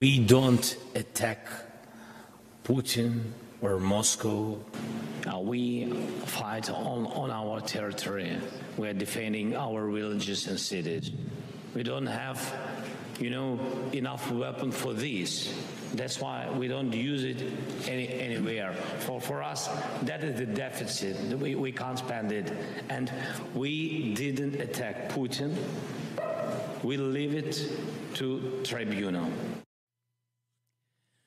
We don't attack Putin or Moscow. We fight on our territory. We are defending our villages and cities. We don't have, enough weapon for this. That's why we don't use it anywhere. For us, that is the deficit. We can't spend it. And we didn't attack Putin. We leave it to tribunal.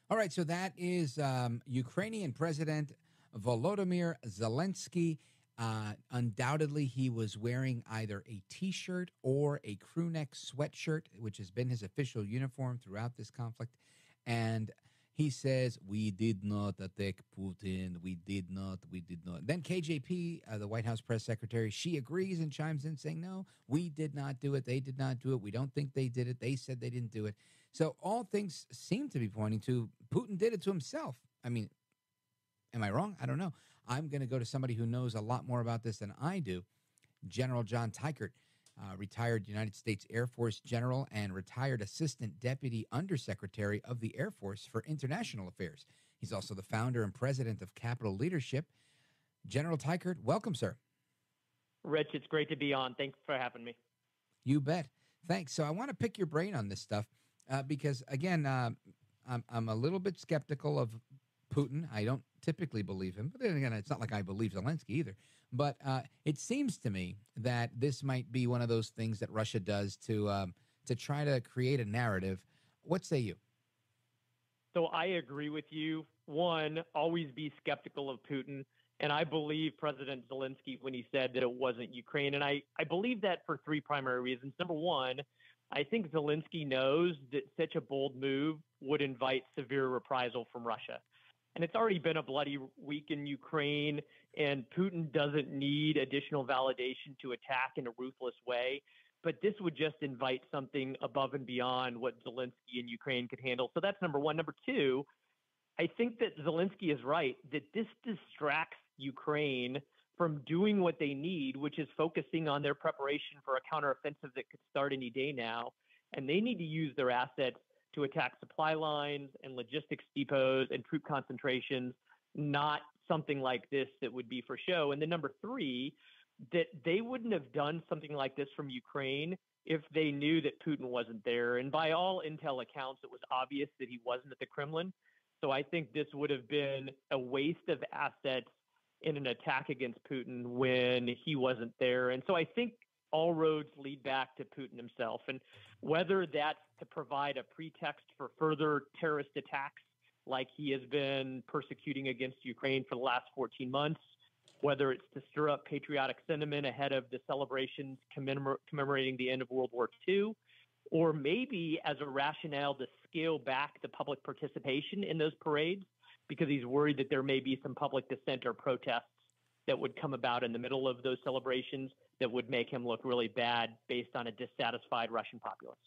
All right, so that is Ukrainian President Volodymyr Zelensky. Undoubtedly, he was wearing either a T-shirt or a crew neck sweatshirt, which has been his official uniform throughout this conflict. And he says, we did not attack Putin. We did not. Then KJP, the White House press secretary, she agrees and chimes in saying, no, we did not do it. They did not do it. We don't think they did it. They said they didn't do it. So all things seem to be pointing to Putin did it to himself. I mean, am I wrong? I don't know. I'm going to go to somebody who knows a lot more about this than I do. General John Teichert, retired United States Air Force general and retired Assistant Deputy Undersecretary of the Air Force for International Affairs. He's also the founder and president of Capital Leadership. General Teichert, welcome, sir. Rich, it's great to be on. Thanks for having me. You bet. Thanks. So I want to pick your brain on this stuff because, again, I'm a little bit skeptical of Putin. I don't typically believe him, but then again, it's not like I believe Zelensky either. But it seems to me that this might be one of those things that Russia does to try to create a narrative. What say you? So I agree with you. One, always be skeptical of Putin. And I believe President Zelensky when he said that it wasn't Ukraine. And I believe that for three primary reasons. Number one, I think Zelensky knows that such a bold move would invite severe reprisal from Russia. And it's already been a bloody week in Ukraine, and Putin doesn't need additional validation to attack in a ruthless way. But this would just invite something above and beyond what Zelensky and Ukraine could handle. So that's number one. Number two, I think that Zelensky is right, that this distracts Ukraine from doing what they need, which is focusing on their preparation for a counteroffensive that could start any day now. And they need to use their assets to attack supply lines and logistics depots and troop concentrations, not something like this that would be for show. And then number three, that they wouldn't have done something like this from Ukraine if they knew that Putin wasn't there. And by all intel accounts, it was obvious that he wasn't at the Kremlin. So I think this would have been a waste of assets in an attack against Putin when he wasn't there. And so I think all roads lead back to Putin himself. And whether that's to provide a pretext for further terrorist attacks, like he has been persecuting against Ukraine for the last 14 months, whether it's to stir up patriotic sentiment ahead of the celebrations commemorating the end of World War II, or maybe as a rationale to scale back the public participation in those parades, because he's worried that there may be some public dissent or protests that would come about in the middle of those celebrations that would make him look really bad based on a dissatisfied Russian populace.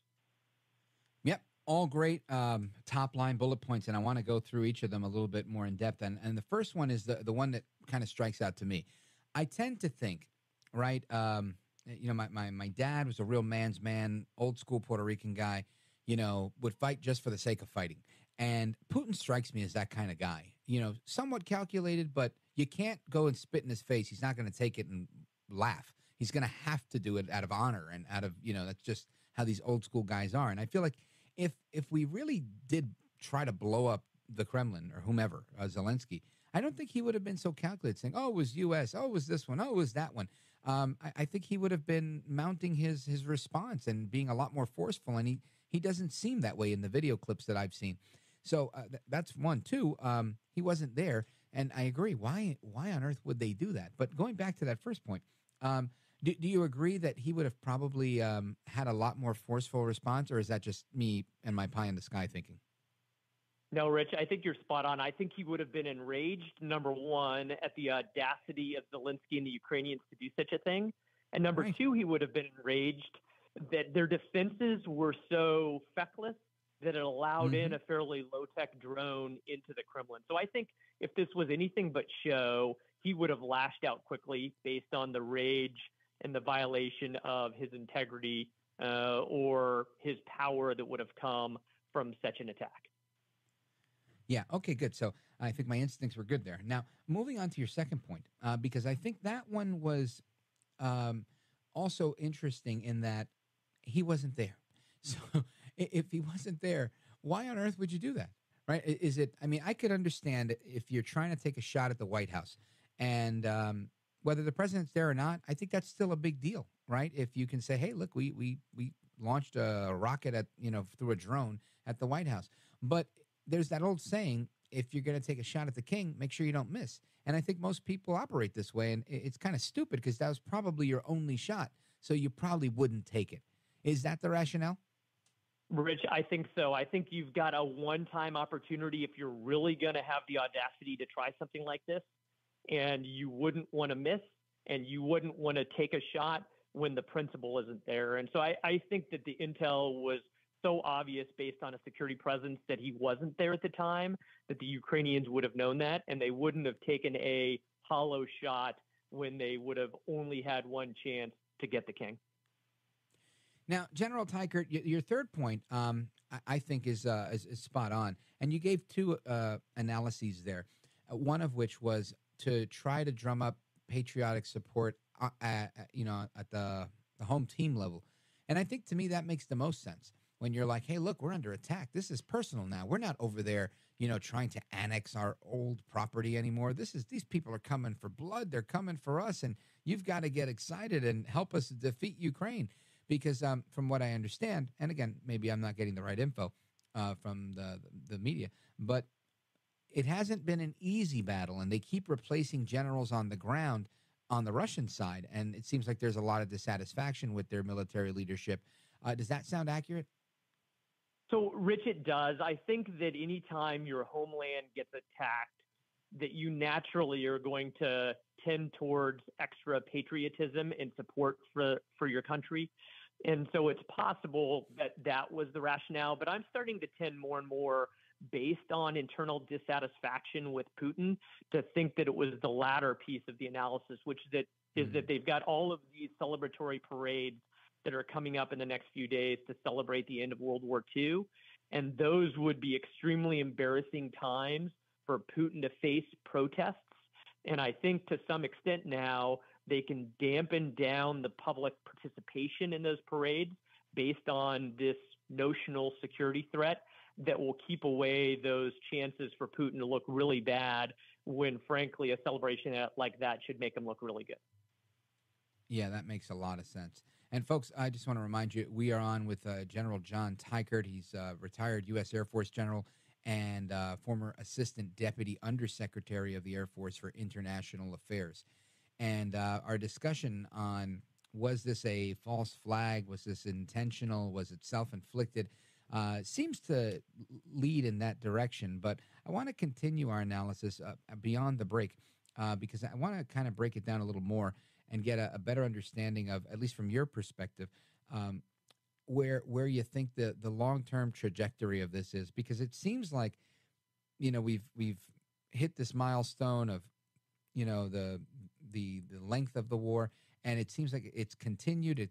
Yep, all great top line bullet points, and I want to go through each of them a little bit more in depth. And the first one is the one that kind of strikes out to me. I tend to think, right, my dad was a real man's man, old school Puerto Rican guy, would fight just for the sake of fighting. And Putin strikes me as that kind of guy, somewhat calculated, but you can't go and spit in his face. He's not going to take it and laugh. He's going to have to do it out of honor and out of, that's just how these old school guys are. And I feel like if we really did try to blow up the Kremlin or whomever, Zelensky, I don't think he would have been so calculated saying, oh, it was U.S., oh, it was this one, oh, it was that one. I think he would have been mounting his response and being a lot more forceful. And he doesn't seem that way in the video clips that I've seen. So that's one. Two, he wasn't there. And I agree. Why on earth would they do that? But going back to that first point, do you agree that he would have probably had a lot more forceful response, or is that just me and my pie in the sky thinking? No, Rich, I think you're spot on. I think he would have been enraged, number one, at the audacity of Zelensky and the Ukrainians to do such a thing. And number two, he would have been enraged that their defenses were so feckless that it allowed in a fairly low-tech drone into the Kremlin. So I think if this was anything but show, he would have lashed out quickly based on the rage and the violation of his integrity or his power that would have come from such an attack. Yeah. Okay, good. So I think my instincts were good there. Now, moving on to your second point, because I think that one was um, also interesting in that he wasn't there. So if he wasn't there, why on earth would you do that? Right? Is it, I mean, I could understand if you're trying to take a shot at the White House and whether the president's there or not, I think that's still a big deal, right? If you can say, hey, look, we launched a rocket at, through a drone at the White House. But there's that old saying, if you're going to take a shot at the king, make sure you don't miss. And I think most people operate this way. And it's kind of stupid because that was probably your only shot. So you probably wouldn't take it. Is that the rationale? Rich, I think so. I think you've got a one-time opportunity if you're really going to have the audacity to try something like this, and you wouldn't want to miss, and you wouldn't want to take a shot when the principal isn't there. And so I think that the intel was so obvious based on a security presence that he wasn't there at the time, that the Ukrainians would have known that, and they wouldn't have taken a hollow shot when they would have only had one chance to get the king. Now, General Tykert, your third point, I think, is spot on. And you gave two analyses there, one of which was to try to drum up patriotic support, at the home team level. And I think to me that makes the most sense when you're like, hey, look, we're under attack. This is personal now. We're not over there, trying to annex our old property anymore. These people are coming for blood. They're coming for us. And you've got to get excited and help us defeat Ukraine. Because from what I understand, and again, maybe I'm not getting the right info from the media, but it hasn't been an easy battle, and they keep replacing generals on the ground on the Russian side, and it seems like there's a lot of dissatisfaction with their military leadership. Does that sound accurate? So, Rich, it does. I think that anytime your homeland gets attacked, that you naturally are going to tend towards extra patriotism and support for your country. And so it's possible that that was the rationale, but I'm starting to tend more and more based on internal dissatisfaction with Putin to think that it was the latter piece of the analysis, which is that they've got all of these celebratory parades that are coming up in the next few days to celebrate the end of World War II. And those would be extremely embarrassing times for Putin to face protests. And I think to some extent now, they can dampen down the public participation in those parades based on this notional security threat that will keep away those chances for Putin to look really bad when, frankly, a celebration like that should make him look really good. Yeah, that makes a lot of sense. And folks, I just want to remind you, we are on with General John Tykert. He's a retired U.S. Air Force general and former Assistant Deputy Undersecretary of the Air Force for International Affairs. And our discussion on, was this a false flag? Was this intentional? Was it self-inflicted? Seems to lead in that direction. But I want to continue our analysis beyond the break because I want to kind of break it down a little more and get a better understanding of, at least from your perspective, where you think the long-term trajectory of this is. Because it seems like, we've hit this milestone of, the length of the war, and it seems like it's continued.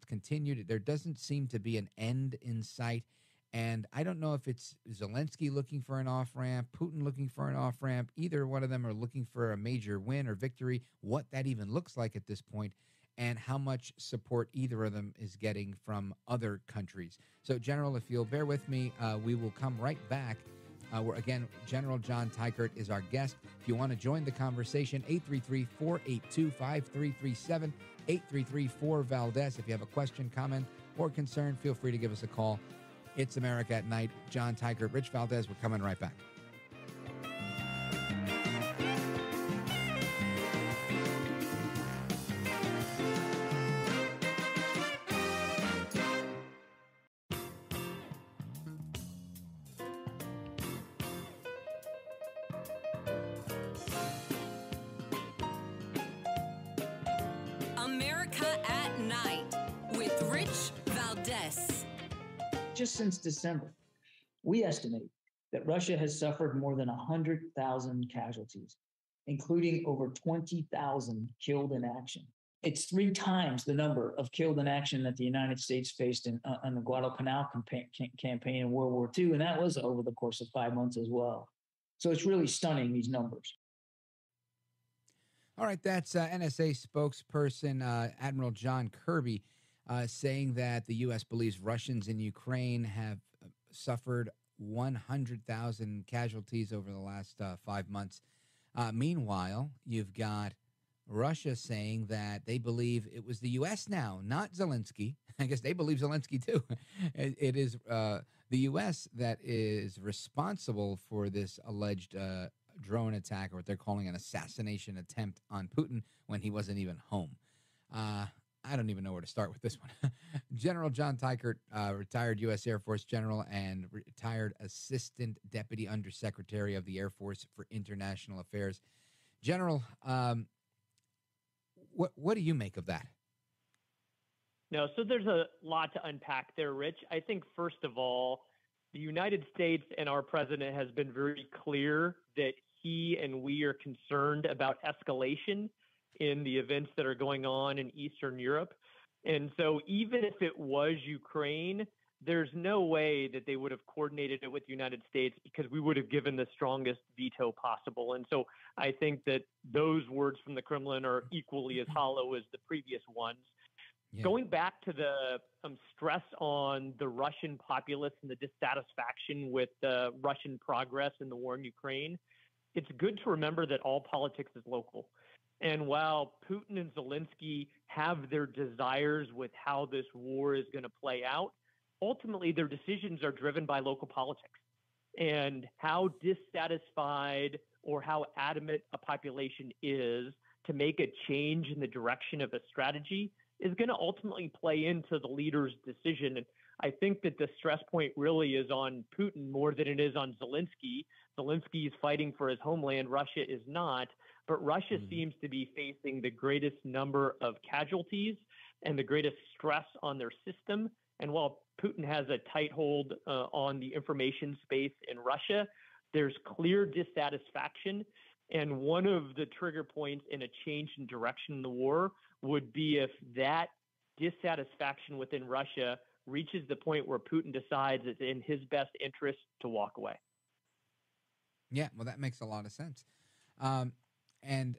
There doesn't seem to be an end in sight. And I don't know if it's Zelensky looking for an off-ramp, Putin looking for an off-ramp. Either one of them are looking for a major win or victory, what that even looks like at this point, and how much support either of them is getting from other countries. So, General, if you'll bear with me, we will come right back. Again, General John Tykert is our guest. If you want to join the conversation, 833-482-5337, 833-4-VALDES. If you have a question, comment, or concern, feel free to give us a call. It's America at Night. John Tykert, Rich Valdes. We're coming right back. America at Night with Rich Valdes. Just since December, we estimate that Russia has suffered more than 100,000 casualties, including over 20,000 killed in action. It's 3 times the number of killed in action that the United States faced on the Guadalcanal campaign in World War II, and that was over the course of 5 months as well. So it's really stunning, these numbers. All right, that's NSA spokesperson Admiral John Kirby saying that the U.S. believes Russians in Ukraine have suffered 100,000 casualties over the last 5 months. Meanwhile, you've got Russia saying that they believe it was the U.S. now, not Zelensky. I guess they believe Zelensky too. It is the U.S. that is responsible for this alleged drone attack, or what they're calling an assassination attempt on Putin when he wasn't even home. I don't even know where to start with this one. General John Tykert, retired U.S. Air Force general and retired Assistant Deputy Undersecretary of the Air Force for International Affairs. General, what do you make of that? No, so there's a lot to unpack there, Rich. I think, first of all, the United States and our president has been very clear that he and we are concerned about escalation in the events that are going on in Eastern Europe. And so even if it was Ukraine, there's no way that they would have coordinated it with the United States, because we would have given the strongest veto possible. And so I think that those words from the Kremlin are equally as hollow as the previous ones. Yeah. Going back to the stress on the Russian populace and the dissatisfaction with the Russian progress in the war in Ukraine, it's good to remember that all politics is local. And while Putin and Zelensky have their desires with how this war is going to play out, ultimately their decisions are driven by local politics. And how dissatisfied or how adamant a population is to make a change in the direction of a strategy is going to ultimately play into the leader's decision. And I think that the stress point really is on Putin more than it is on Zelensky. Zelensky is fighting for his homeland. Russia is not. But Russia seems to be facing the greatest number of casualties and the greatest stress on their system. And while Putin has a tight hold on the information space in Russia, there's clear dissatisfaction. And one of the trigger points in a change in direction in the war would be if that dissatisfaction within Russia reaches the point where Putin decides it's in his best interest to walk away. Yeah, well, that makes a lot of sense. And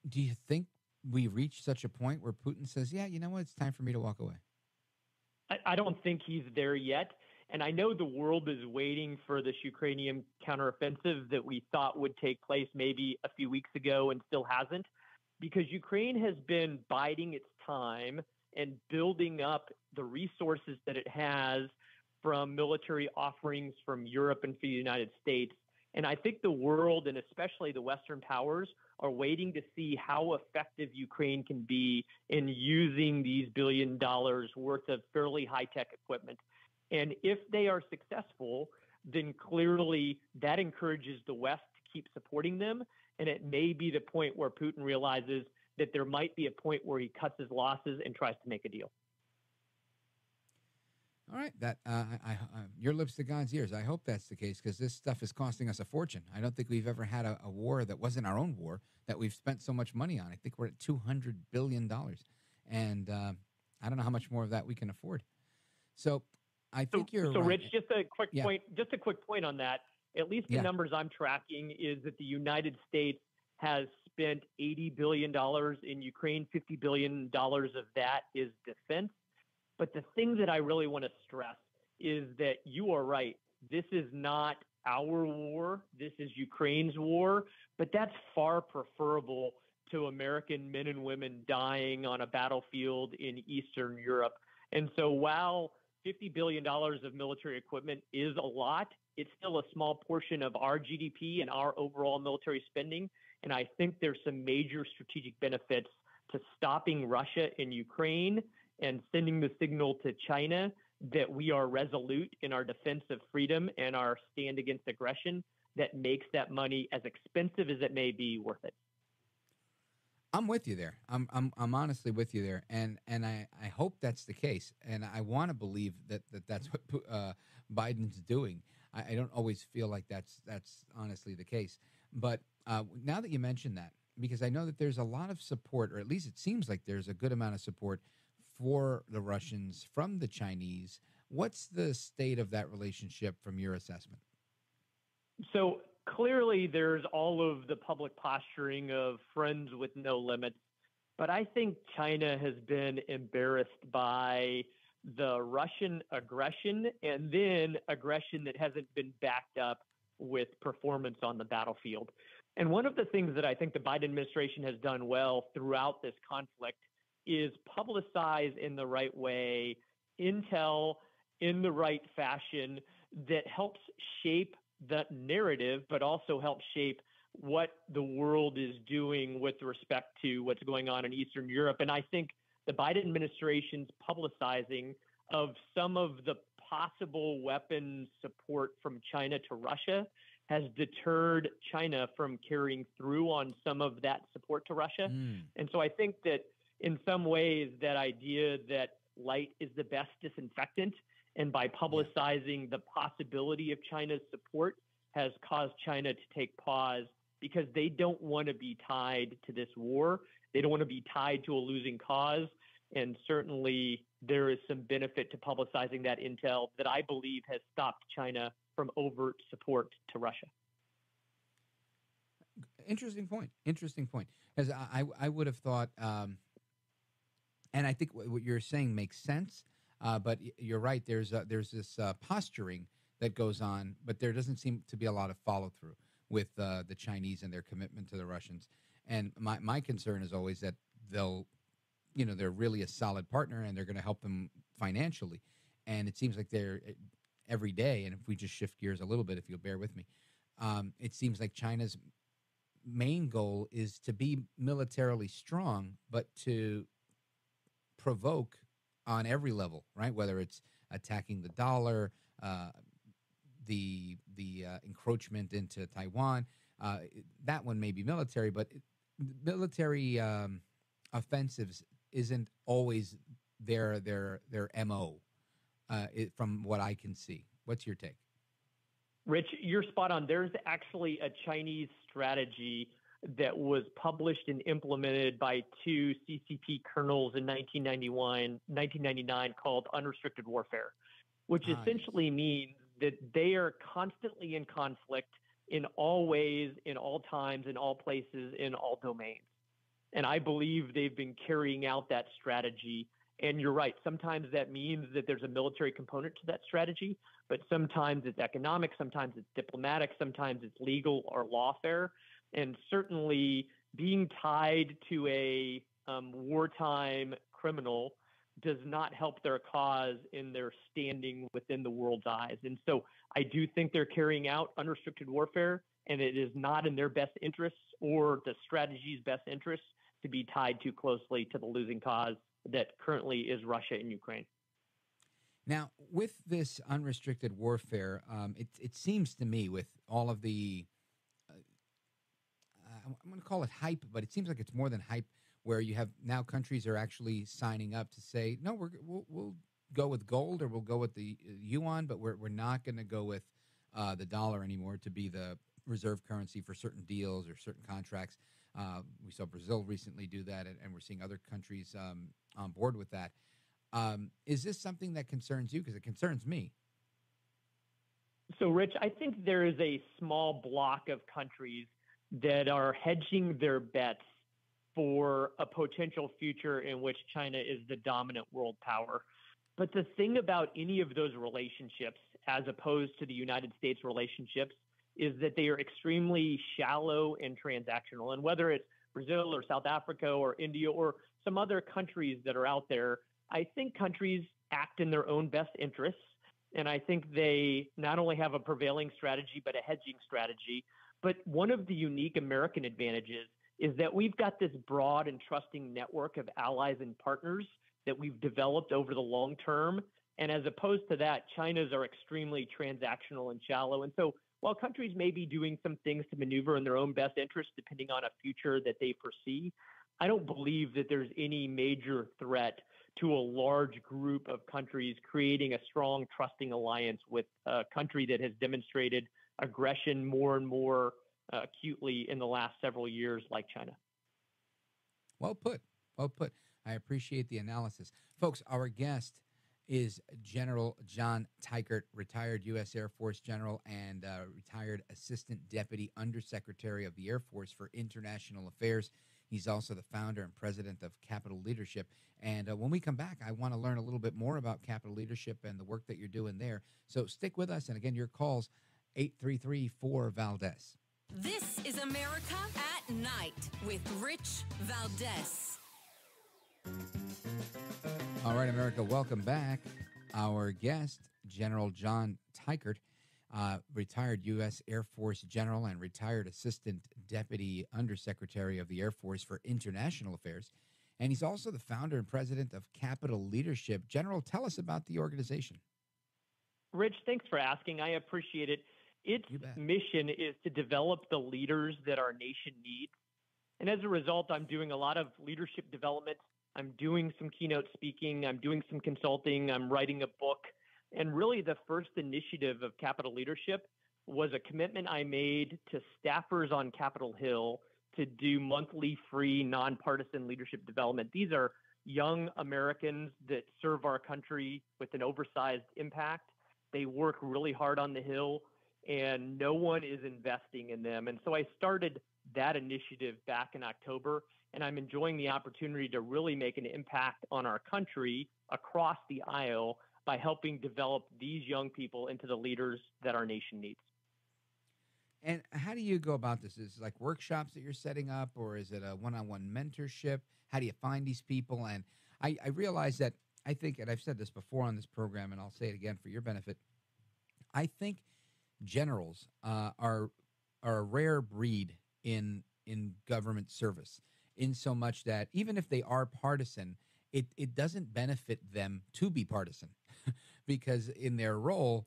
do you think we reach such a point where Putin says, yeah, you know what, it's time for me to walk away? I don't think he's there yet. And I know the world is waiting for this Ukrainian counteroffensive that we thought would take place maybe a few weeks ago and still hasn't, because Ukraine has been biding its time and building up the resources that it has from military offerings from Europe and from the United States. And I think the world, and especially the Western powers, are waiting to see how effective Ukraine can be in using these $1 billion worth of fairly high-tech equipment. And if they are successful, then clearly that encourages the West to keep supporting them. And it may be the point where Putin realizes that there might be a point where he cuts his losses and tries to make a deal. All right, that your lips to God's ears. I hope that's the case, because this stuff is costing us a fortune. I don't think we've ever had a war that wasn't our own war that we've spent so much money on. I think we're at $200 billion, and I don't know how much more of that we can afford. So I think you're so right. Rich, just a quick point. Just a quick point on that. At least the numbers I'm tracking is that the United States has spent $80 billion in Ukraine. $50 billion of that is defense. But the thing that I really want to stress is that you are right. This is not our war. This is Ukraine's war. But that's far preferable to American men and women dying on a battlefield in Eastern Europe. And so while $50 billion of military equipment is a lot, it's still a small portion of our GDP and our overall military spending. And I think there's some major strategic benefits to stopping Russia in Ukraine and sending the signal to China that we are resolute in our defense of freedom and our stand against aggression that makes that money, as expensive as it may be, worth it. I'm with you there. I'm honestly with you there, and I hope that's the case, and I want to believe that's what Biden's doing. I don't always feel like that's honestly the case, but now that you mention that, because I know that there's a lot of support, or at least it seems like there's a good amount of support for the Russians from the Chinese. What's the state of that relationship from your assessment? So clearly, there's all of the public posturing of friends with no limits. But I think China has been embarrassed by the Russian aggression and then aggression that hasn't been backed up with performance on the battlefield. And one of the things that I think the Biden administration has done well throughout this conflict is publicize in the right way intel in the right fashion that helps shape the narrative, but also helps shape what the world is doing with respect to what's going on in Eastern Europe. And I think the Biden administration's publicizing of some of the possible weapons support from China to Russia has deterred China from carrying through on some of that support to Russia. And so I think that in some ways, that idea that light is the best disinfectant, and by publicizing the possibility of China's support, has caused China to take pause because they don't want to be tied to this war. They don't want to be tied to a losing cause. And certainly there is some benefit to publicizing that intel that I believe has stopped China from overt support to Russia. Interesting point. Interesting point. Because I would have thought, and I think what you're saying makes sense. But you're right. There's this posturing that goes on, but there doesn't seem to be a lot of follow through with the Chinese and their commitment to the Russians. And my concern is always that they're really a solid partner and they're going to help them financially. And it seems like they're every day. And if we just shift gears a little bit, if you'll bear with me, it seems like China's main goal is to be militarily strong, but to provoke on every level, right? Whether it's attacking the dollar, the encroachment into Taiwan, that one may be military, but military offensives isn't always their MO, from what I can see. What's your take? Rich, you're spot on. There's actually a Chinese strategy that was published and implemented by two CCP colonels in 1999 called unrestricted warfare, which essentially means that they are constantly in conflict in all ways, in all times, in all places, in all domains. And I believe they've been carrying out that strategy. And you're right. Sometimes that means that there's a military component to that strategy, but sometimes it's economic, sometimes it's diplomatic, sometimes it's legal or lawfare. And certainly being tied to a wartime criminal does not help their cause in their standing within the world's eyes. And so I do think they're carrying out unrestricted warfare, and it is not in their best interests or the strategy's best interests to be tied too closely to the losing cause that currently is Russia and Ukraine. Now, with this unrestricted warfare, it seems to me with all of the I'm going to call it hype, but it seems like it's more than hype, where you have now countries are actually signing up to say, no, we'll go with gold or we'll go with the yuan, but we're not going to go with the dollar anymore to be the reserve currency for certain deals or certain contracts. We saw Brazil recently do that, and we're seeing other countries on board with that. Is this something that concerns you? Because it concerns me. So, Rich, I think there is a small block of countries that are hedging their bets for a potential future in which China is the dominant world power. But the thing about any of those relationships, as opposed to the United States relationships, is that they are extremely shallow and transactional. And whether it's Brazil or South Africa or India or some other countries that are out there, I think countries act in their own best interests. And I think they not only have a prevailing strategy, but a hedging strategy. But one of the unique American advantages is that we've got this broad and trusting network of allies and partners that we've developed over the long term. And as opposed to that, China's are extremely transactional and shallow. And so while countries may be doing some things to maneuver in their own best interest, depending on a future that they foresee, I don't believe that there's any major threat to a large group of countries creating a strong, trusting alliance with a country that has demonstrated aggression more and more acutely in the last several years, like China. Well put. Well put. I appreciate the analysis. Folks, our guest is General John Teichert, retired U.S. Air Force General and retired Assistant Deputy Undersecretary of the Air Force for International Affairs. He's also the founder and president of Capital Leadership. And when we come back, I want to learn a little bit more about Capital Leadership and the work that you're doing there. So stick with us. And again, your calls, 833-4-VALDES. This is America at Night with Rich Valdes. All right, America, welcome back. Our guest, General John Teichert, retired U.S. Air Force General and retired Assistant Deputy Undersecretary of the Air Force for International Affairs. And he's also the founder and president of Capital Leadership. General, tell us about the organization. Rich, thanks for asking. I appreciate it. Its mission is to develop the leaders that our nation needs. And as a result, I'm doing a lot of leadership development. I'm doing some keynote speaking. I'm doing some consulting. I'm writing a book. And really the first initiative of Capital Leadership was a commitment I made to staffers on Capitol Hill to do monthly free nonpartisan leadership development. These are young Americans that serve our country with an oversized impact. They work really hard on the Hill and no one is investing in them. And so I started that initiative back in October, and I'm enjoying the opportunity to really make an impact on our country across the aisle by helping develop these young people into the leaders that our nation needs. And how do you go about this? Is it like workshops that you're setting up, or is it a one-on-one mentorship? How do you find these people? And I realize that I think, and I've said this before on this program, and I'll say it again for your benefit, I think generals are a rare breed in government service, in so much that even if they are partisan, it doesn't benefit them to be partisan because in their role,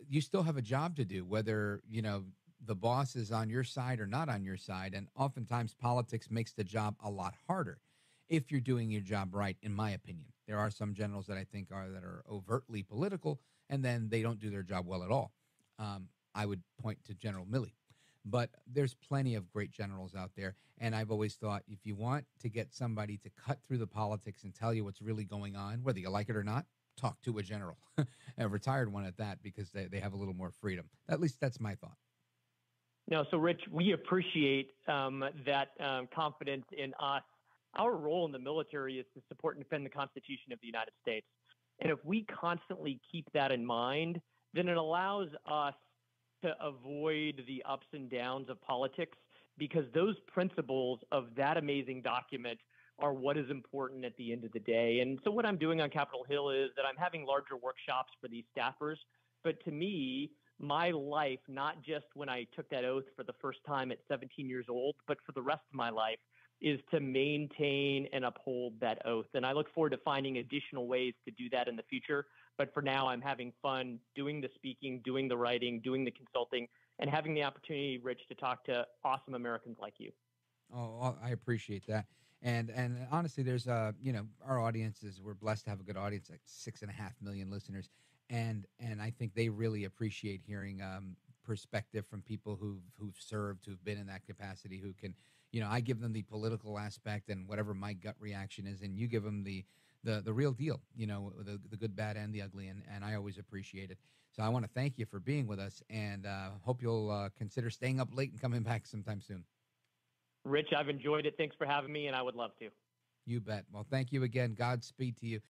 you still have a job to do, whether, you know, the boss is on your side or not on your side. And oftentimes politics makes the job a lot harder if you're doing your job right, in my opinion. There are some generals that I think are overtly political, and then they don't do their job well at all. I would point to General Milley. But there's plenty of great generals out there. And I've always thought if you want to get somebody to cut through the politics and tell you what's really going on, whether you like it or not, talk to a general, a retired one at that, because they have a little more freedom. At least that's my thought. No, so Rich, we appreciate that confidence in us. Our role in the military is to support and defend the Constitution of the United States. And if we constantly keep that in mind, then it allows us to avoid the ups and downs of politics, because those principles of that amazing document are what is important at the end of the day. And so what I'm doing on Capitol Hill is that I'm having larger workshops for these staffers. But to me, my life, not just when I took that oath for the first time at 17 years old, but for the rest of my life, is to maintain and uphold that oath. And I look forward to finding additional ways to do that in the future. But for now, I'm having fun doing the speaking, doing the writing, doing the consulting, and having the opportunity, Rich, to talk to awesome Americans like you. Oh, I appreciate that. And honestly, there's our audiences, we're blessed to have a good audience, like 6.5 million listeners. And I think they really appreciate hearing perspective from people who've served, who've been in that capacity, who can, I give them the political aspect and whatever my gut reaction is, and you give them the real deal, the good, bad, and the ugly, and I always appreciate it. So I want to thank you for being with us, and hope you'll consider staying up late and coming back sometime soon. Rich, I've enjoyed it. Thanks for having me, and I would love to. You bet. Well, thank you again. Godspeed to you.